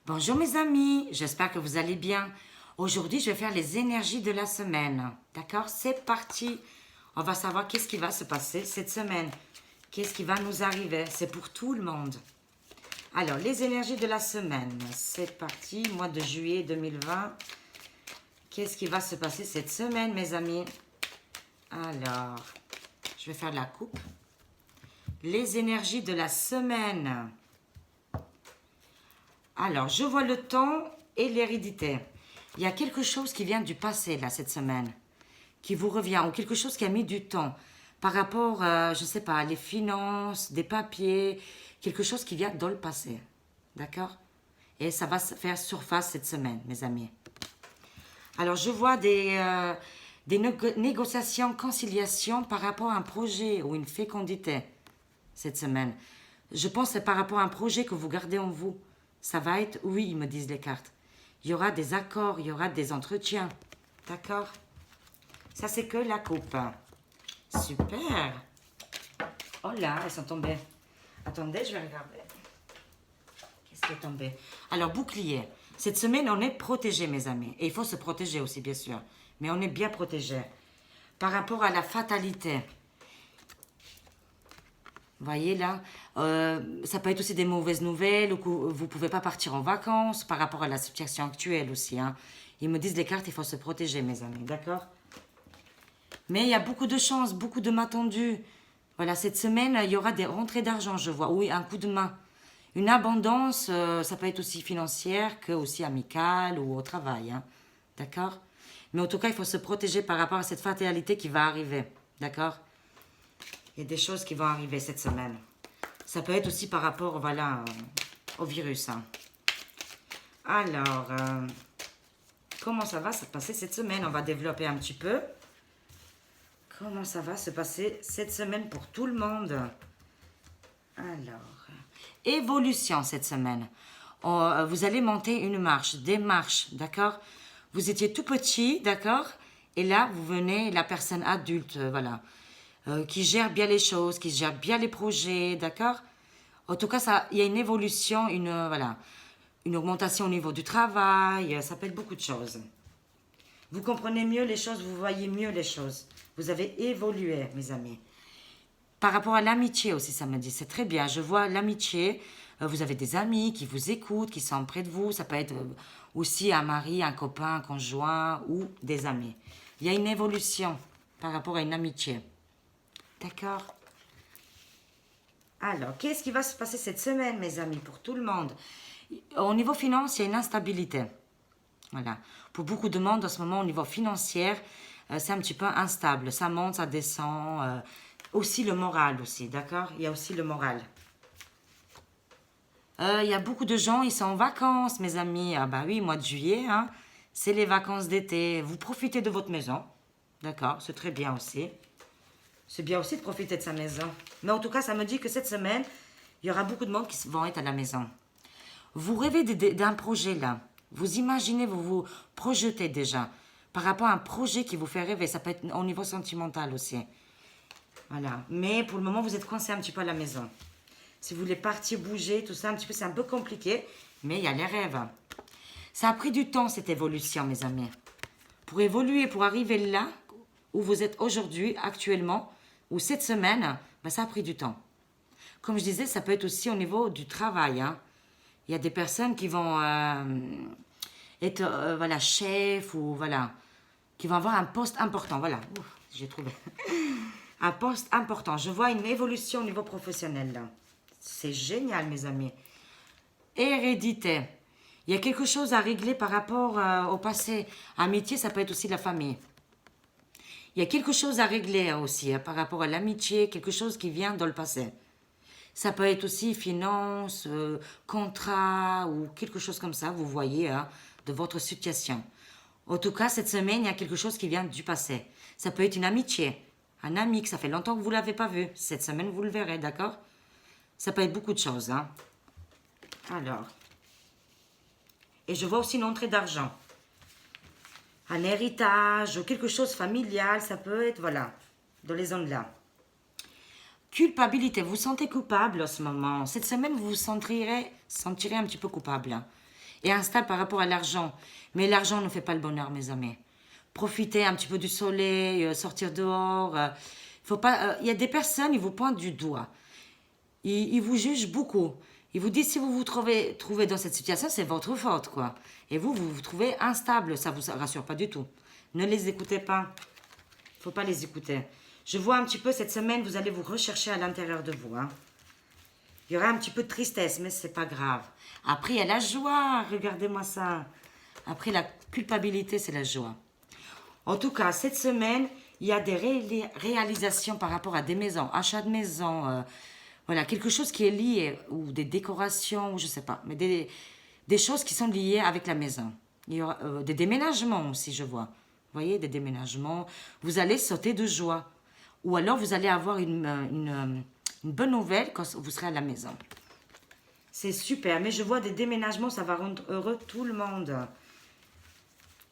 Bonjour mes amis, j'espère que vous allez bien. Aujourd'hui, je vais faire les énergies de la semaine. D'accord? C'est parti. On va savoir qu'est-ce qui va se passer cette semaine. Qu'est-ce qui va nous arriver. C'est pour tout le monde. Alors, les énergies de la semaine. C'est parti, mois de juillet 2020. Qu'est-ce qui va se passer cette semaine, mes amis? Alors, je vais faire la coupe. Les énergies de la semaine. Alors, je vois le temps et l'hérédité. Il y a quelque chose qui vient du passé, là, cette semaine, qui vous revient, ou quelque chose qui a mis du temps, par rapport, je ne sais pas, les finances, des papiers, quelque chose qui vient dans le passé. D'accord? Et ça va se faire surface cette semaine, mes amis. Alors, je vois des négociations, conciliations par rapport à un projet ou une fécondité cette semaine. Je pense que c'est par rapport à un projet que vous gardez en vous. Ça va être oui, me disent les cartes. Il y aura des accords, il y aura des entretiens. D'accord? Ça, c'est que la coupe. Super. Oh là, elles sont tombées. Attendez, je vais regarder. Qu'est-ce qui est tombé? Alors, bouclier. Cette semaine, on est protégé, mes amis. Et il faut se protéger aussi, bien sûr. Mais on est bien protégé. Par rapport à la fatalité. Vous voyez là, ça peut être aussi des mauvaises nouvelles ou que vous ne pouvez pas partir en vacances par rapport à la situation actuelle aussi. Hein. Ils me disent les cartes, il faut se protéger, mes amis, d'accord? Mais il y a beaucoup de chance, beaucoup de mains tendues. Voilà, cette semaine, il y aura des rentrées d'argent, je vois. Oui, un coup de main. Une abondance, ça peut être aussi financière que aussi amicale ou au travail. Hein. D'accord? Mais en tout cas, il faut se protéger par rapport à cette fatalité qui va arriver. D'accord? Il y a des choses qui vont arriver cette semaine. Ça peut être aussi par rapport, voilà, au virus. Hein. Alors, comment ça va se passer cette semaine? On va développer un petit peu. Comment ça va se passer cette semaine pour tout le monde? Alors, évolution cette semaine. Vous allez monter une marche, des marches, d'accord? Vous étiez tout petit, d'accord? Et là, vous venez, la personne adulte, voilà. Qui gère bien les choses, qui gère bien les projets, d'accord? En tout cas, il y a une évolution, voilà, une augmentation au niveau du travail, ça peut être beaucoup de choses. Vous comprenez mieux les choses, vous voyez mieux les choses. Vous avez évolué, mes amis. Par rapport à l'amitié aussi, ça me dit, c'est très bien. Je vois l'amitié, vous avez des amis qui vous écoutent, qui sont près de vous. Ça peut être aussi un mari, un copain, un conjoint ou des amis. Il y a une évolution par rapport à une amitié. D'accord? Alors, qu'est-ce qui va se passer cette semaine, mes amis, pour tout le monde? Au niveau financier, il y a une instabilité. Voilà. Pour beaucoup de monde, en ce moment, au niveau financier, c'est un petit peu instable. Ça monte, ça descend. Aussi le moral aussi, d'accord? Il y a aussi le moral. Il y a beaucoup de gens, ils sont en vacances, mes amis. Ah bah oui, mois de juillet, hein, c'est les vacances d'été. Vous profitez de votre maison. D'accord, c'est très bien aussi. C'est bien aussi de profiter de sa maison. Mais en tout cas, ça me dit que cette semaine, il y aura beaucoup de monde qui vont être à la maison. Vous rêvez d'un projet là. Vous imaginez, vous vous projetez déjà par rapport à un projet qui vous fait rêver. Ça peut être au niveau sentimental aussi. Voilà. Mais pour le moment, vous êtes coincé un petit peu à la maison. Si vous voulez partir, bouger, tout ça, un petit peu, c'est un peu compliqué. Mais il y a les rêves. Ça a pris du temps, cette évolution, mes amis. Pour évoluer, pour arriver là où vous êtes aujourd'hui, actuellement, ou cette semaine, ben, ça a pris du temps. Comme je disais, ça peut être aussi au niveau du travail. Hein. Il y a des personnes qui vont être voilà, chef ou voilà, qui vont avoir un poste important. Voilà, ouf, j'ai trouvé. Un poste important. Je vois une évolution au niveau professionnel là. C'est génial, mes amis. Hérédité. Il y a quelque chose à régler par rapport au passé. Amitié, ça peut être aussi la famille. Il y a quelque chose à régler aussi hein, par rapport à l'amitié, quelque chose qui vient dans le passé. Ça peut être aussi finance, contrat ou quelque chose comme ça, vous voyez, hein, de votre situation. En tout cas, cette semaine, il y a quelque chose qui vient du passé. Ça peut être une amitié, un ami que ça fait longtemps que vous ne l'avez pas vu. Cette semaine, vous le verrez, d'accord? Ça peut être beaucoup de choses. Hein. Alors. Et je vois aussi une entrée d'argent. Un héritage ou quelque chose familial, ça peut être, voilà, dans les zones là. Culpabilité, vous vous sentez coupable en ce moment. Cette semaine, vous vous sentirez un petit peu coupable. et instable par rapport à l'argent. Mais l'argent ne fait pas le bonheur, mes amis. Profitez un petit peu du soleil, sortir dehors. Faut pas, y a des personnes, ils vous pointent du doigt. Ils vous jugent beaucoup. Ils vous disent si vous vous trouvez dans cette situation, c'est votre faute, quoi. Et vous vous trouvez instable, ça vous rassure pas du tout. Ne les écoutez pas. Il faut pas les écouter. Je vois un petit peu cette semaine, vous allez vous rechercher à l'intérieur de vous. Hein. Il y aura un petit peu de tristesse, mais c'est pas grave. Après, il y a la joie. Regardez-moi ça. Après, la culpabilité, c'est la joie. En tout cas, cette semaine, il y a des réalisations par rapport à des maisons, achat de maisons, voilà, quelque chose qui est lié, ou des décorations, ou je sais pas, mais des choses qui sont liées avec la maison. Il y aura des déménagements aussi, je vois. Vous voyez, des déménagements. Vous allez sauter de joie. Ou alors, vous allez avoir une bonne nouvelle quand vous serez à la maison. C'est super, mais je vois des déménagements, ça va rendre heureux tout le monde.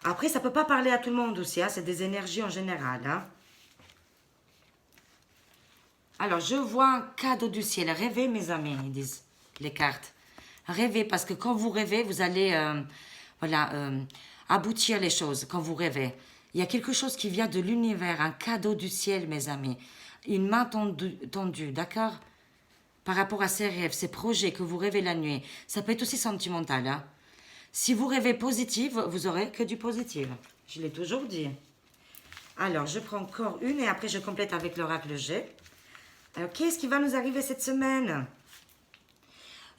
Après, ça ne peut pas parler à tout le monde aussi, hein, c'est des énergies en général. Hein. Alors, je vois un cadeau du ciel. Rêvez, mes amis, ils disent les cartes. Rêvez, parce que quand vous rêvez, vous allez aboutir les choses quand vous rêvez. Il y a quelque chose qui vient de l'univers, un cadeau du ciel, mes amis. Une main tendue, d'accord? Par rapport à ces rêves, ces projets que vous rêvez la nuit. Ça peut être aussi sentimental. Hein? Si vous rêvez positif, vous aurez que du positif. Je l'ai toujours dit. Alors, je prends encore une et après je complète avec l'oracle G. Alors, qu'est-ce qui va nous arriver cette semaine?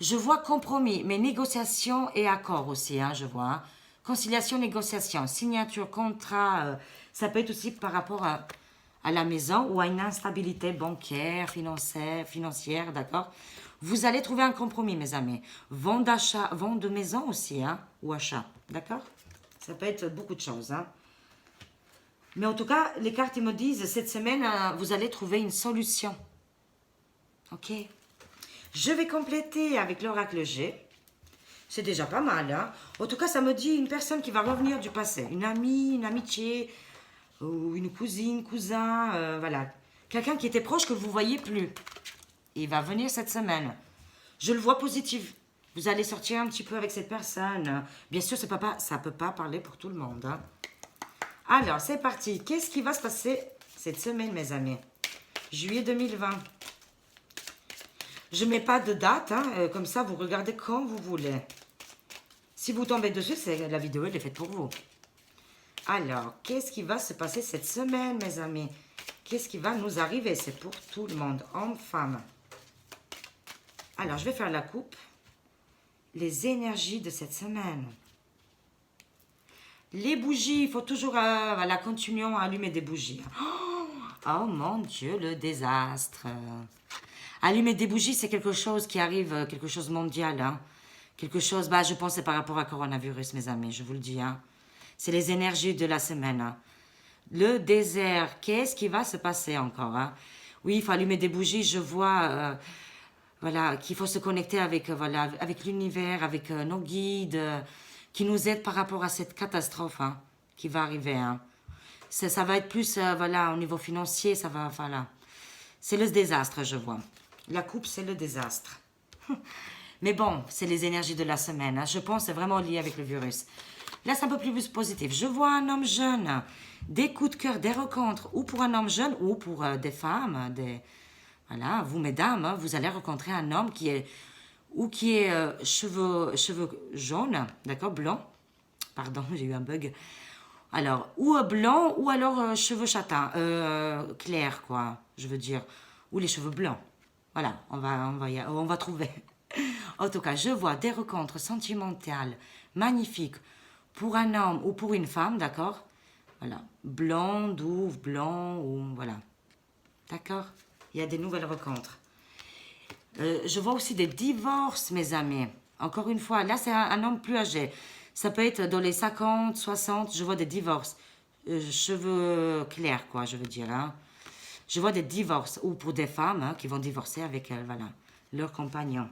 Je vois compromis, mais négociations et accords aussi, hein, je vois. Hein. Conciliation, négociation, signature, contrat. Ça peut être aussi par rapport à la maison ou à une instabilité bancaire, financière, d'accord? Vous allez trouver un compromis, mes amis. Vente de maison aussi, hein, ou achat, d'accord? Ça peut être beaucoup de choses, hein. Mais en tout cas, les cartes, ils me disent, cette semaine, vous allez trouver une solution. Ok? Je vais compléter avec l'oracle G. C'est déjà pas mal, hein. En tout cas, ça me dit une personne qui va revenir du passé. Une amie, une amitié, ou une cousine, cousin, voilà. Quelqu'un qui était proche que vous ne voyez plus. Il va venir cette semaine. Je le vois positif. Vous allez sortir un petit peu avec cette personne. Bien sûr, ça ne peut pas parler pour tout le monde. Hein. Alors, c'est parti. Qu'est-ce qui va se passer cette semaine, mes amis? Juillet 2020. Je ne mets pas de date. Hein, comme ça, vous regardez quand vous voulez. Si vous tombez dessus, la vidéo elle est faite pour vous. Alors, qu'est-ce qui va se passer cette semaine, mes amis? Qu'est-ce qui va nous arriver? C'est pour tout le monde, homme, femme. Alors, je vais faire la coupe. Les énergies de cette semaine. Les bougies, il faut toujours, voilà, continuons à allumer des bougies. Oh mon Dieu, le désastre. Allumer des bougies, c'est quelque chose qui arrive, quelque chose de mondial. Hein. Quelque chose, je pense, c'est par rapport à coronavirus, mes amis, je vous le dis. Hein. C'est les énergies de la semaine. Hein. Le désert, qu'est-ce qui va se passer encore? Hein? Oui, il faut allumer des bougies, je vois... voilà, qu'il faut se connecter avec, voilà, avec l'univers, avec nos guides, qui nous aident par rapport à cette catastrophe hein, qui va arriver. Hein. Ça va être plus, voilà, au niveau financier, ça va, voilà. C'est le désastre, je vois. La coupe, c'est le désastre. Mais bon, c'est les énergies de la semaine. Hein. Je pense que c'est vraiment lié avec le virus. Là, c'est un peu plus positif. Je vois un homme jeune, des coups de cœur, des rencontres, ou pour un homme jeune, ou pour des femmes, Voilà, vous, mesdames, hein, vous allez rencontrer un homme qui est cheveux jaunes, d'accord, blanc. Pardon, j'ai eu un bug. Alors, ou blanc, ou alors cheveux châtains, clairs, quoi, je veux dire. Ou les cheveux blancs. Voilà, on va trouver. En tout cas, je vois des rencontres sentimentales magnifiques pour un homme ou pour une femme, d'accord. Voilà, blonde ou blanc, ou voilà. D'accord. Il y a des nouvelles rencontres. Je vois aussi des divorces, mes amis. Encore une fois, là, c'est un homme plus âgé. Ça peut être dans les 50, 60, je vois des divorces. Cheveux clairs, quoi, je veux dire. Hein. Je vois des divorces, ou pour des femmes hein, qui vont divorcer avec voilà, leur compagnon.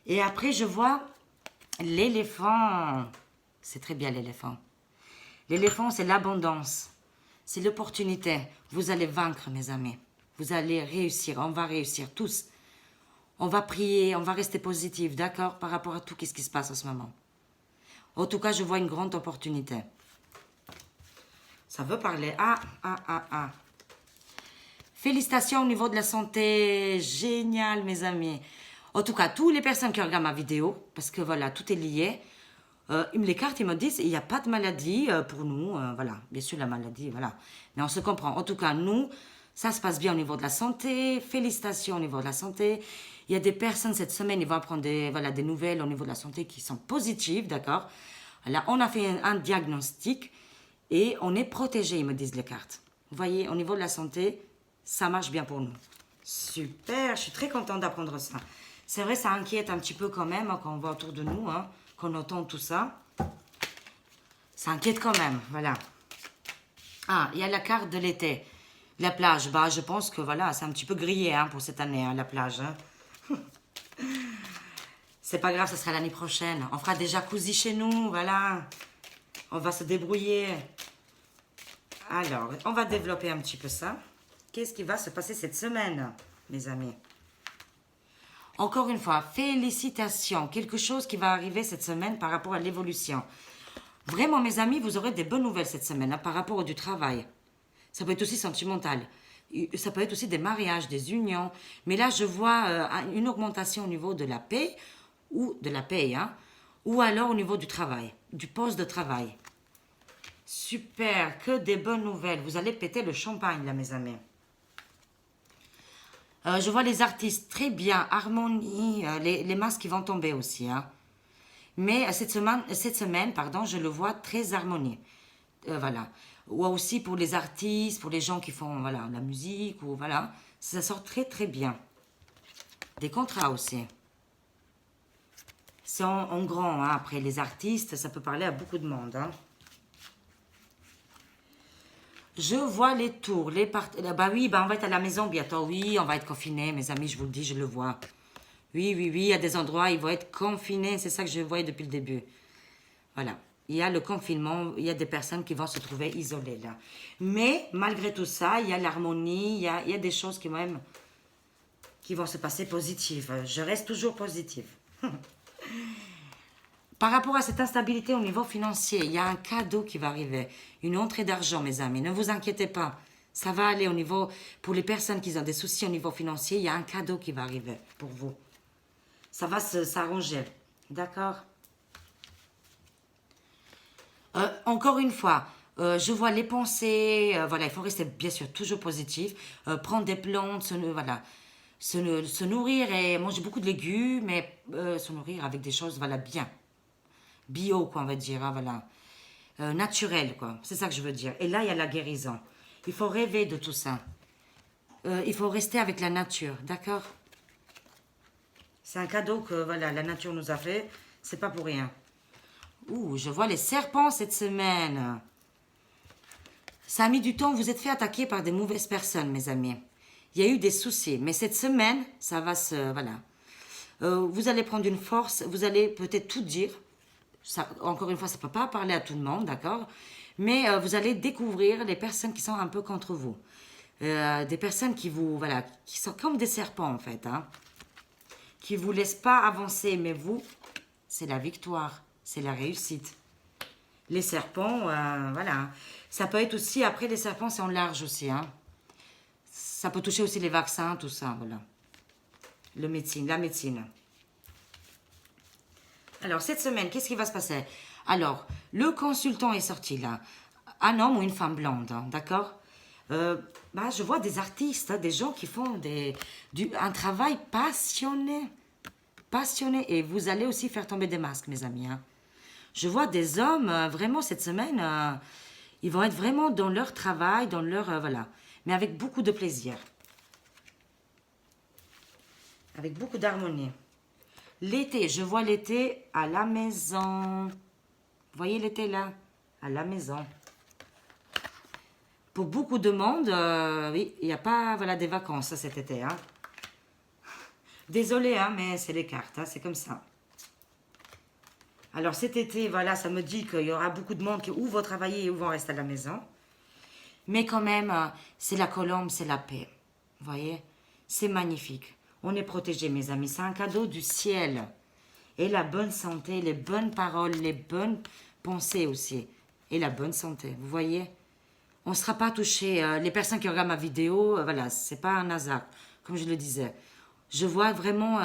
Et après, je vois l'éléphant. C'est très bien, l'éléphant. L'éléphant, c'est l'abondance. C'est l'opportunité. Vous allez vaincre, mes amis. Vous allez réussir, on va réussir tous. On va prier, on va rester positif, d'accord, par rapport à tout ce qui se passe en ce moment. En tout cas, je vois une grande opportunité. Ça veut parler. Ah. Félicitations au niveau de la santé. Génial, mes amis. En tout cas, toutes les personnes qui regardent ma vidéo, parce que voilà, tout est lié. Les cartes, ils me disent, il n'y a pas de maladie pour nous. Voilà, bien sûr, la maladie, voilà. Mais on se comprend. En tout cas, nous, ça se passe bien au niveau de la santé. Félicitations au niveau de la santé. Il y a des personnes cette semaine, ils vont apprendre des nouvelles au niveau de la santé qui sont positives, d'accord? Là, on a fait un diagnostic et on est protégé, ils me disent les cartes. Vous voyez, au niveau de la santé, ça marche bien pour nous. Super, je suis très contente d'apprendre ça. C'est vrai, ça inquiète un petit peu quand même quand on voit autour de nous, qu'on entend tout ça. Ça inquiète quand même, voilà. Ah, il y a la carte de l'été. La plage, bah je pense que voilà, c'est un petit peu grillé pour cette année, la plage. C'est pas grave, ça sera l'année prochaine. On fera des jacuzzi chez nous, voilà. On va se débrouiller. Alors, on va développer un petit peu ça. Qu'est-ce qui va se passer cette semaine, mes amis? Encore une fois, félicitations. Quelque chose qui va arriver cette semaine par rapport à l'évolution. Vraiment, mes amis, vous aurez des bonnes nouvelles cette semaine par rapport au du travail. Ça peut être aussi sentimental. Ça peut être aussi des mariages, des unions. Mais là, je vois une augmentation au niveau de la paix ou de la paye, ou alors au niveau du travail, du poste de travail. Super, que des bonnes nouvelles. Vous allez péter le champagne, là, mes amis. Je vois les artistes très bien, harmonie, les masques qui vont tomber aussi. Mais cette semaine, pardon, je le vois très harmonie. Voilà. Ou aussi pour les artistes, pour les gens qui font voilà, la musique, ou voilà. Ça sort très très bien. Des contrats aussi. C'est en grand, après les artistes, ça peut parler à beaucoup de monde. Je vois les tours, les bah oui, bah on va être à la maison bientôt, oui, on va être confinés, mes amis, je vous le dis, je le vois. Oui, il y a des endroits, ils vont être confinés, c'est ça que je voyais depuis le début. Voilà, il y a le confinement, il y a des personnes qui vont se trouver isolées là. Mais malgré tout ça, il y a l'harmonie, il y a des choses qui vont se passer positives. Je reste toujours positive. Par rapport à cette instabilité au niveau financier, il y a un cadeau qui va arriver. Une entrée d'argent, mes amis. Ne vous inquiétez pas. Ça va aller au niveau... Pour les personnes qui ont des soucis au niveau financier, il y a un cadeau qui va arriver pour vous. Ça va s'arranger. D'accord? Encore une fois, je vois les pensées. Voilà, il faut rester bien sûr toujours positif. Prendre des plantes, voilà, se nourrir et manger beaucoup de légumes, et se nourrir avec des choses, voilà, bien. Bio, quoi, on va dire, voilà. Naturel, quoi. C'est ça que je veux dire. Et là, il y a la guérison. Il faut rêver de tout ça. Il faut rester avec la nature, d'accord? C'est un cadeau que, voilà, la nature nous a fait. C'est pas pour rien. Ouh, je vois les serpents cette semaine. Ça a mis du temps, vous êtes fait attaquer par des mauvaises personnes, mes amis. Il y a eu des soucis, mais cette semaine, ça va se... Voilà. Vous allez prendre une force, vous allez peut-être tout dire. Ça, encore une fois, ça ne peut pas parler à tout le monde, d'accord? Mais vous allez découvrir les personnes qui sont un peu contre vous. Des personnes qui vous... Voilà, qui sont comme des serpents, en fait. Qui ne vous laissent pas avancer, mais vous, c'est la victoire, c'est la réussite. Les serpents, voilà. Ça peut être aussi, après les serpents, c'est en large aussi. Ça peut toucher aussi les vaccins, tout ça, voilà. La médecine. Alors, cette semaine, qu'est-ce qui va se passer? Alors, le consultant est sorti là. Un homme ou une femme blonde, d'accord? Je vois des artistes, des gens qui font un travail passionné. Passionné. Et vous allez aussi faire tomber des masques, mes amis. Je vois des hommes, vraiment, cette semaine, ils vont être vraiment dans leur travail, dans leur... voilà. Mais avec beaucoup de plaisir. Avec beaucoup d'harmonie. L'été, je vois l'été à la maison. Vous voyez l'été là? À la maison. Pour beaucoup de monde, oui, il n'y a pas voilà, des vacances cet été. Désolée, mais c'est les cartes, c'est comme ça. Alors cet été, voilà, ça me dit qu'il y aura beaucoup de monde qui ou vont travailler ou vont rester à la maison. Mais quand même, c'est la colombe, c'est la paix. Vous voyez? C'est magnifique. On est protégés, mes amis. C'est un cadeau du ciel. Et la bonne santé, les bonnes paroles, les bonnes pensées aussi. Et la bonne santé, vous voyez? On ne sera pas touché. Les personnes qui regardent ma vidéo, voilà, c'est pas un hasard, comme je le disais. Je vois vraiment,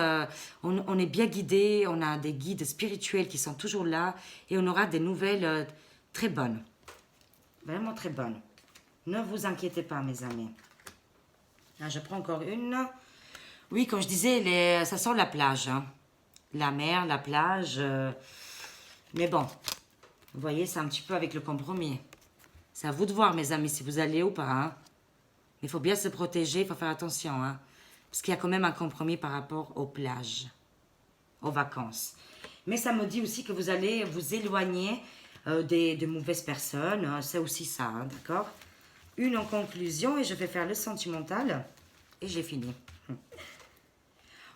on est bien guidé, on a des guides spirituels qui sont toujours là et on aura des nouvelles très bonnes. Vraiment très bonnes. Ne vous inquiétez pas, mes amis. Là, je prends encore une. Oui, comme je disais, ça sent la plage. Hein. La mer, la plage. Mais bon, vous voyez, c'est un petit peu avec le compromis. C'est à vous de voir, mes amis, si vous allez ou pas. Hein. Il faut bien se protéger, il faut faire attention. Hein. Parce qu'il y a quand même un compromis par rapport aux plages, aux vacances. Mais ça me dit aussi que vous allez vous éloigner de mauvaises personnes. Hein. C'est aussi ça, hein, d'accord? Une en conclusion, et je vais faire le sentimental. Et j'ai fini.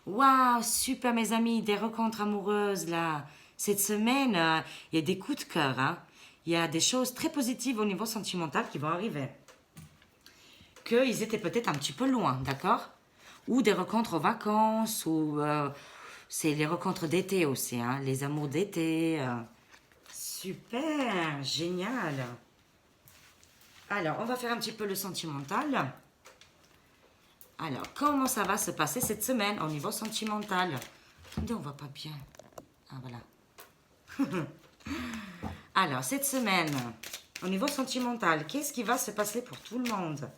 Waouh, super mes amis, des rencontres amoureuses là. Cette semaine, il y a des coups de cœur. Hein. Il y a des choses très positives au niveau sentimental qui vont arriver. Qu'ils étaient peut-être un petit peu loin, d'accord? Ou des rencontres aux vacances, ou c'est les rencontres d'été aussi, hein, les amours d'été. Super, génial. Alors, on va faire un petit peu le sentimental. Alors, comment ça va se passer cette semaine au niveau sentimental? Attendez, on va pas bien. Ah, voilà. Alors, cette semaine, au niveau sentimental, qu'est-ce qui va se passer pour tout le monde?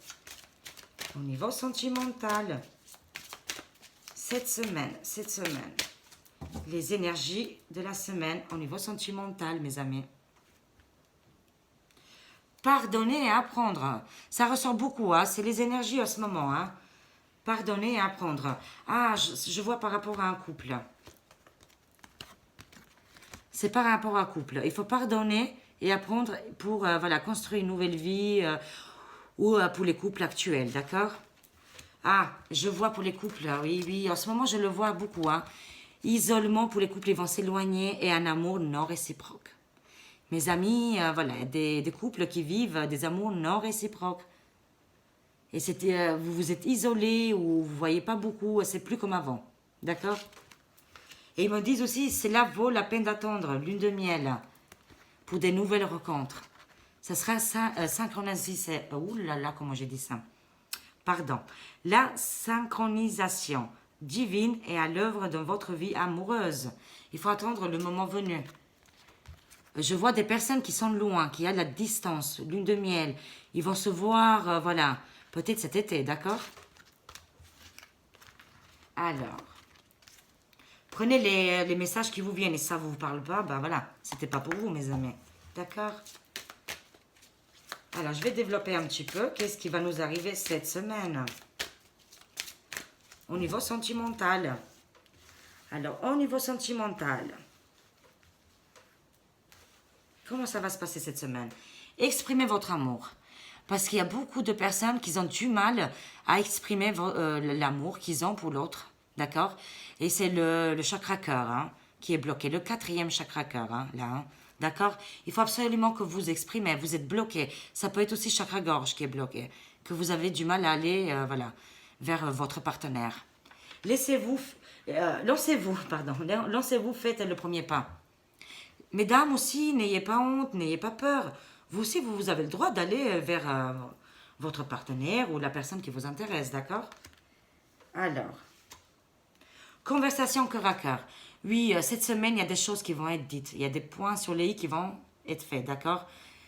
Au niveau sentimental, cette semaine, les énergies de la semaine au niveau sentimental, mes amis. Pardonner et apprendre. Ça ressort beaucoup, hein? C'est les énergies en ce moment. Hein? Pardonner et apprendre. Ah, je vois par rapport à un couple. C'est par rapport à un couple. Il faut pardonner et apprendre pour voilà, construire une nouvelle vie ou pour les couples actuels, d'accord? Ah, je vois pour les couples, oui, oui, en ce moment je le vois beaucoup. Hein. Isolement pour les couples, ils vont s'éloigner et un amour non réciproque. Mes amis, voilà, des couples qui vivent des amours non réciproques. Et c'était, vous vous êtes isolés ou vous ne voyez pas beaucoup, c'est plus comme avant. D'accord? Et ils me disent aussi, cela vaut la peine d'attendre lune de miel pour des nouvelles rencontres. Ça sera synchronisé. Ouh là là, comment j'ai dit ça? Pardon. La synchronisation divine est à l'œuvre dans votre vie amoureuse. Il faut attendre le moment venu. Je vois des personnes qui sont loin, qui ont la distance, lune de miel. Ils vont se voir, voilà, peut-être cet été, d'accord? Alors, prenez les messages qui vous viennent et ça ne vous parle pas, ben voilà, c'était pas pour vous, mes amis. D'accord? Alors, je vais développer un petit peu. Qu'est-ce qui va nous arriver cette semaine? Au niveau sentimental. Alors, au niveau sentimental, comment ça va se passer cette semaine? Exprimez votre amour. Parce qu'il y a beaucoup de personnes qui ont du mal à exprimer l'amour qu'ils ont pour l'autre. D'accord? Et c'est le chakra cœur hein, qui est bloqué. Le 4e chakra cœur, hein, là. Hein. D'accord? Il faut absolument que vous exprimez. Vous êtes bloqué. Ça peut être aussi chakra gorge qui est bloqué. Que vous avez du mal à aller voilà, vers votre partenaire. Lancez-vous, pardon. Lancez-vous, faites le premier pas. Mesdames aussi, n'ayez pas honte, n'ayez pas peur. Vous aussi, vous avez le droit d'aller vers votre partenaire ou la personne qui vous intéresse, d'accord? Alors, conversation cœur à cœur. Oui, cette semaine, il y a des choses qui vont être dites. Il y a des points sur les i qui vont être faits, d'accord?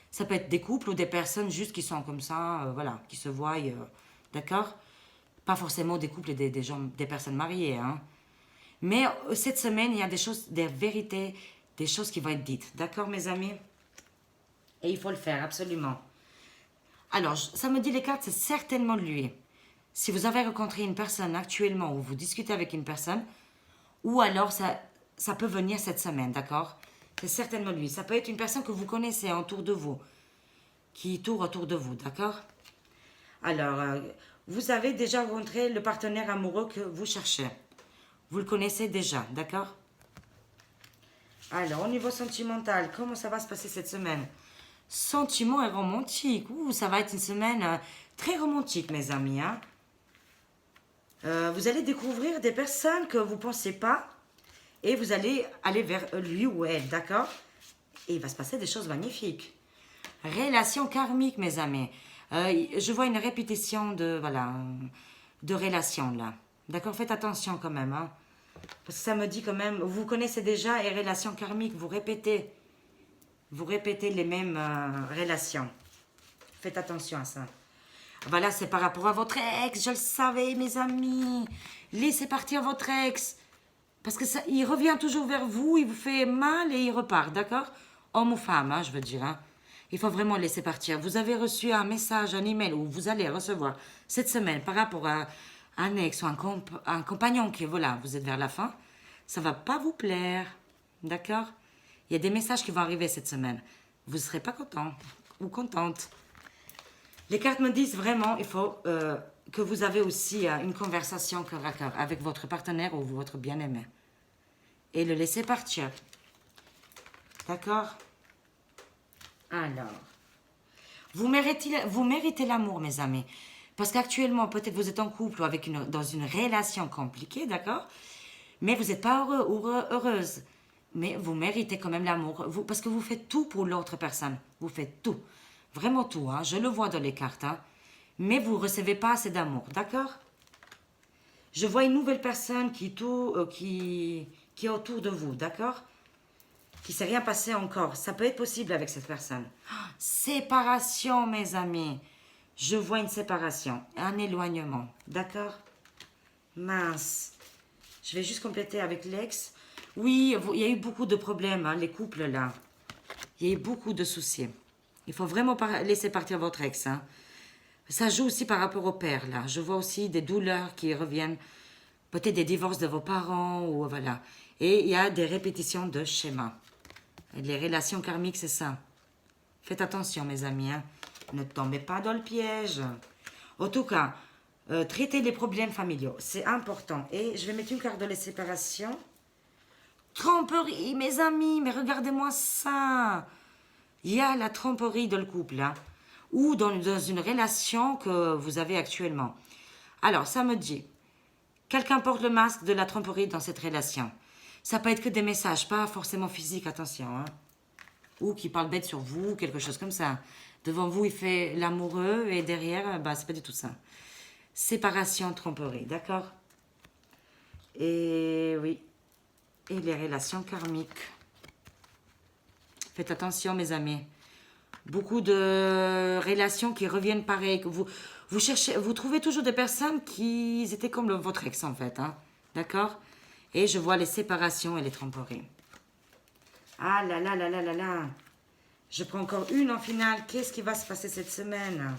Ça peut être des couples ou des personnes juste qui sont comme ça, voilà, qui se voient, d'accord? Pas forcément des couples et des gens, des personnes mariées, hein? Mais cette semaine, il y a des choses, des vérités, des choses qui vont être dites. D'accord, mes amis? Et il faut le faire, absolument. Alors, ça me dit les cartes, c'est certainement lui. Si vous avez rencontré une personne actuellement ou vous discutez avec une personne, ou alors ça peut venir cette semaine, d'accord? C'est certainement lui. Ça peut être une personne que vous connaissez autour de vous, qui tourne autour de vous, d'accord? Alors, vous avez déjà rencontré le partenaire amoureux que vous cherchez. Vous le connaissez déjà, d'accord? Alors, au niveau sentimental, comment ça va se passer cette semaine? Sentiment et romantique. Ouh, ça va être une semaine très romantique, mes amis. Hein? Vous allez découvrir des personnes que vous ne pensez pas Et vous allez aller vers lui ou elle, d'accord? Et il va se passer des choses magnifiques. Relation karmique, mes amis. Je vois une répétition de, voilà, de relations là. D'accord? Faites attention quand même, hein. Parce que ça me dit quand même, vous connaissez déjà les relations karmiques, vous répétez. Vous répétez les mêmes relations. Faites attention à ça. Voilà, c'est par rapport à votre ex, je le savais, mes amis. Laissez partir votre ex. Parce que ça, il revient toujours vers vous, il vous fait mal et il repart, d'accord? Homme ou femme, hein, je veux dire. Hein. Il faut vraiment laisser partir. Vous avez reçu un message, un email, ou vous allez recevoir cette semaine par rapport à un ex ou un compagnon qui, voilà, vous êtes vers la fin. Ça va pas vous plaire, d'accord? Il y a des messages qui vont arriver cette semaine. Vous ne serez pas content ou contente. Les cartes me disent vraiment, il faut que vous avez aussi une conversation cœur à cœur avec votre partenaire ou votre bien-aimé. Et le laisser partir. D'accord? Alors, vous méritez l'amour, mes amis. Parce qu'actuellement, peut-être vous êtes en couple ou dans une relation compliquée, d'accord? Mais vous n'êtes pas heureux ou heureuse. Mais vous méritez quand même l'amour. Parce que vous faites tout pour l'autre personne. Vous faites tout. Vraiment tout, hein. Je le vois dans les cartes. Hein. Mais vous ne recevez pas assez d'amour, d'accord? Je vois une nouvelle personne qui est autour de vous, d'accord? Qui ne s'est rien passé encore. Ça peut être possible avec cette personne. Séparation, mes amis. Je vois une séparation, un éloignement, d'accord? Mince. Je vais juste compléter avec l'ex. Oui, il y a eu beaucoup de problèmes, hein, les couples là. Il y a eu beaucoup de soucis. Il faut vraiment laisser partir votre ex. Hein. Ça joue aussi par rapport au père là. Je vois aussi des douleurs qui reviennent. Peut-être des divorces de vos parents ou voilà. Et il y a des répétitions de schémas. Les relations karmiques, c'est ça. Faites attention, mes amis. Hein. Ne tombez pas dans le piège. En tout cas, traitez les problèmes familiaux. C'est important. Et je vais mettre une carte de la séparation. Tromperie, mes amis. Mais regardez-moi ça. Il y a la tromperie dans le couple. Hein, ou dans une relation que vous avez actuellement. Alors, ça me dit, quelqu'un porte le masque de la tromperie dans cette relation. Ça peut être que des messages, pas forcément physiques, attention. Hein. Ou qui parle bête sur vous, quelque chose comme ça. Devant vous, il fait l'amoureux et derrière, bah, c'est pas du tout ça. Séparation, tromperie, d'accord? Et oui. Et les relations karmiques. Faites attention, mes amis. Beaucoup de relations qui reviennent pareil. Vous trouvez toujours des personnes qui étaient comme votre ex, en fait. Hein, d'accord? Et je vois les séparations et les tromperies. Ah là là là là là là. Je prends encore une en finale. Qu'est-ce qui va se passer cette semaine?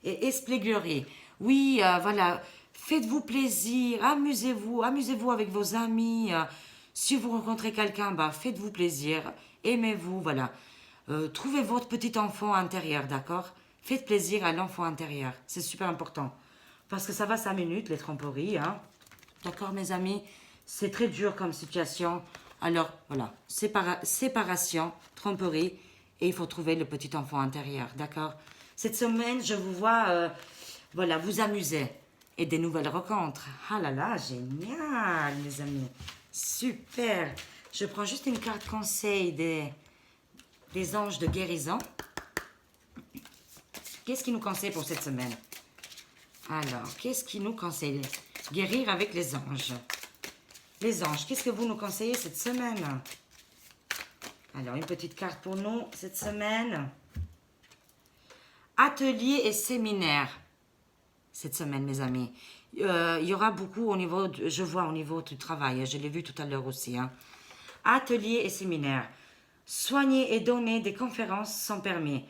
Et espièglerie. Oui, voilà. Faites-vous plaisir. Amusez-vous avec vos amis. Si vous rencontrez quelqu'un, bah, faites-vous plaisir. Aimez-vous, voilà. Trouvez votre petit enfant intérieur, d'accord? Faites plaisir à l'enfant intérieur. C'est super important. Parce que ça va 5 minutes, les tromperies. Hein. D'accord, mes amis? C'est très dur comme situation. Alors, voilà. Séparation, tromperie. Et il faut trouver le petit enfant intérieur, d'accord? Cette semaine, je vous vois, voilà, vous amuser. Et des nouvelles rencontres. Ah là là, génial, mes amis. Super. Je prends juste une carte conseil des anges de guérison. Qu'est-ce qu'ils nous conseillent pour cette semaine? Alors, qu'est-ce qu'ils nous conseillent? Guérir avec les anges. Les anges, qu'est-ce que vous nous conseillez cette semaine? Alors, une petite carte pour nous cette semaine. Atelier et séminaire. Cette semaine, mes amis. Il y aura beaucoup au niveau, je vois au niveau du travail. Je l'ai vu tout à l'heure aussi. Hein. Atelier et séminaire. Soigner et donner des conférences sont permis.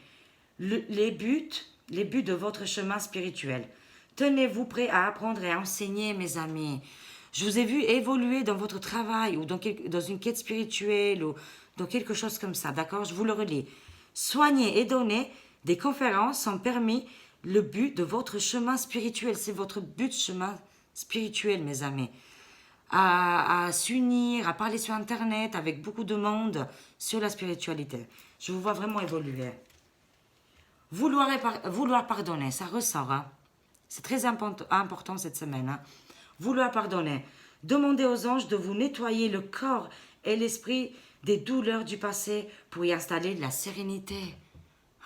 Les buts de votre chemin spirituel. Tenez-vous prêt à apprendre et à enseigner, mes amis. Je vous ai vu évoluer dans votre travail ou dans une quête spirituelle ou dans quelque chose comme ça, d'accord? Je vous le relis. Soigner et donner des conférences sont permis. Le but de votre chemin spirituel, c'est votre but chemin spirituel, mes amis. À s'unir, à parler sur Internet avec beaucoup de monde sur la spiritualité. Je vous vois vraiment évoluer. Vouloir pardonner, ça ressort. Hein. C'est très important cette semaine. Hein. Vouloir pardonner. Demandez aux anges de vous nettoyer le corps et l'esprit des douleurs du passé pour y installer de la sérénité.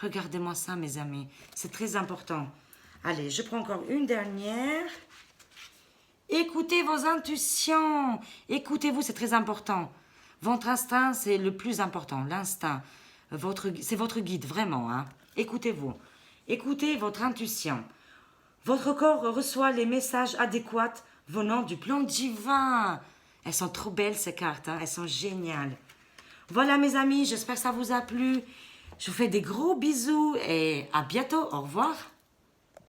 Regardez-moi ça, mes amis. C'est très important. Allez, je prends encore une dernière. Écoutez vos intuitions. Écoutez-vous, c'est très important. Votre instinct, c'est le plus important. L'instinct, c'est votre guide, vraiment. Hein. Écoutez-vous. Écoutez votre intuition. Votre corps reçoit les messages adéquats venant du plan divin. Elles sont trop belles, ces cartes. Hein. Elles sont géniales. Voilà, mes amis, j'espère que ça vous a plu. Je vous fais des gros bisous et à bientôt. Au revoir.